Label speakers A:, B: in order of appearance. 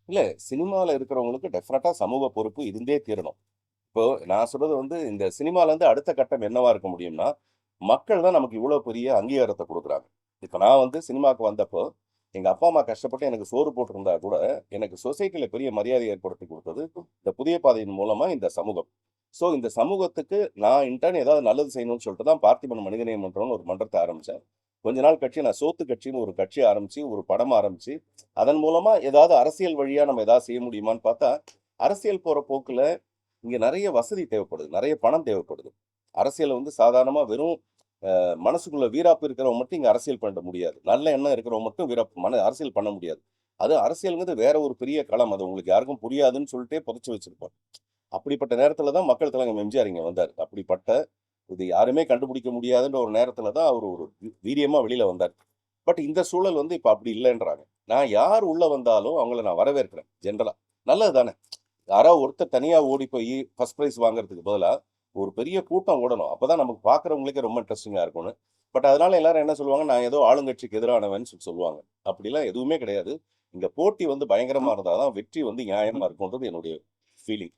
A: இல்ல சினிமால இருக்கிறவங்களுக்கு டெஃபினட்டா சமூக பொறுப்பு இருந்தே தீரணும். இப்போ நான் சொல்றது வந்து இந்த சினிமாலேருந்து அடுத்த கட்டம் என்னவா இருக்க முடியும்னா, மக்கள் தான் நமக்கு இவ்வளோ பெரிய அங்கீகாரத்த குடுக்குறாங்க. இப்ப நான் வந்து சினிமாவுக்கு வந்தப்போ, எங்க அப்பா, அம்மா கஷ்டப்பட்டு எனக்கு சோறு போட்டிருந்தா கூட, எனக்கு சொசைட்டில பெரிய மரியாதை ஏற்படுத்தி குடுத்தது, இந்த புதிய பாதையின் மூலமா இந்த சமூகம். ஸோ இந்த சமூகத்துக்கு நான் இன்டர்ன் ஏதாவது நல்லது செய்யணும்னு சொல்லிட்டு தான் பார்த்திபன் மனிதநேய மன்றம்னு ஒரு மன்றத்த ஆரம்பிச்சேன். கொஞ்ச நாள் கழிச்சு நான் சோத்து கட்சின்னு ஒரு கட்சி ஆரம்பிச்சு, ஒரு படம் ஆரம்பிச்சு, அதன் மூலமா ஏதாவது அரசியல் வழியா நம்ம ஏதாவது செய்ய முடியுமான்னு பார்த்தா, அரசியல் போற போக்குல இங்க நெறைய வசதி தேவைப்படுது. நெறைய பணம் தேவைப்படுது. அரசியல்ல வந்து சாதாரணமா வெறும் மனசுக்குள்ள வீராப்பு இருக்கிறவன் மட்டும் இங்க அரசியல் பண்ண முடியாது. நல்ல எண்ணம் இருக்கிறவன் மட்டும் அரசியல் பண்ண முடியாது. அது அரசியல்ங்கிறது வேற ஒரு பெரிய களம். அது உங்களுக்கு யாருக்கும் புரியாதுன்னு சொல்லிட்டே புதைச்சு வச்சிருப்பாங்க. அப்படிப்பட்ட நேரத்தில தான் மக்கள் தலைவர் எம்ஜிஆர் இங்க வந்தாரு. அப்படிப்பட்ட இது யாருமே கண்டுபிடிக்க முடியாதுன்ற ஒரு நேரத்தில தான் அவரு ஒரு வீரியமா வெளியில வந்தாரு. பட் இந்த சூழல் வந்து இப்ப அப்படி இல்லன்றாங்க. நான் யார் உள்ள வந்தாலும் அவங்கள நான் வரவேற்கிறேன் ஜெனரலா. நல்லது தானே! யாரோ ஒருத்தர் தனியா ஓடி போயி ஃபர்ஸ்ட் பிரைஸ் வாங்குறதுக்கு பதிலா, ஒரு பெரிய கூட்டம் ஓடணும். அப்பதான் நமக்கு பார்க்கிறவங்களுக்கே ரொம்ப இன்ட்ரஸ்டிங்கா இருக்கும்னு. பட் அதனால எல்லாரும் என்ன சொல்லுவாங்க, நான் ஏதோ ஆளுங்கட்சிக்கு எதிரானவன்னு சொல்லுவாங்க. அப்படிலாம் எதுவுமே கிடையாது. இங்க போட்டி வந்து பயங்கரமா இருந்தா தான் வெற்றி வந்து நியாயமா இருக்கும்ன்றது என்னுடைய ஃபீலிங்.